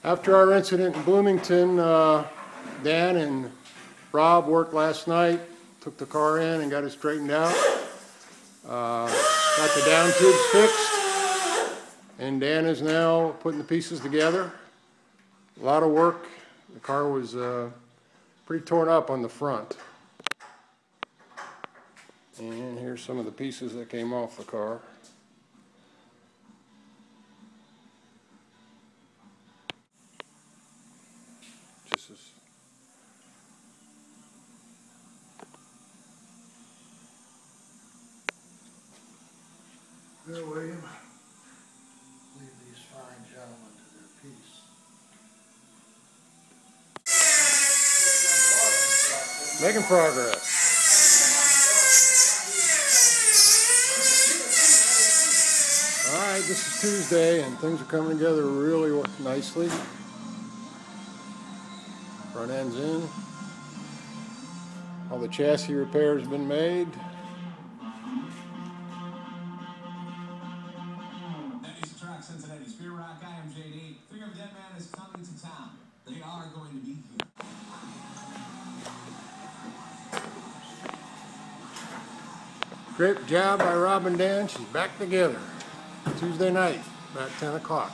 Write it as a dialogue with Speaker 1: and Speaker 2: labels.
Speaker 1: After our incident in Bloomington, Dan and Rob worked last night, took the car in and got it straightened out. Got the down tubes fixed, and Dan is now putting the pieces together. A lot of work. The car was pretty torn up on the front. And here's some of the pieces that came off the car. Just as
Speaker 2: There, William. Leave these fine gentlemen to their peace.
Speaker 1: making progress. Alright, this is Tuesday and things are coming together really nicely. Front end's in. All the chassis repairs have been made.
Speaker 3: Cincinnati Spear Rock, I am JD. Finger of Dead Man is coming to town. They are going to be here.
Speaker 1: Great job by Rob and Dan. She's back together. Tuesday night, about 10 o'clock.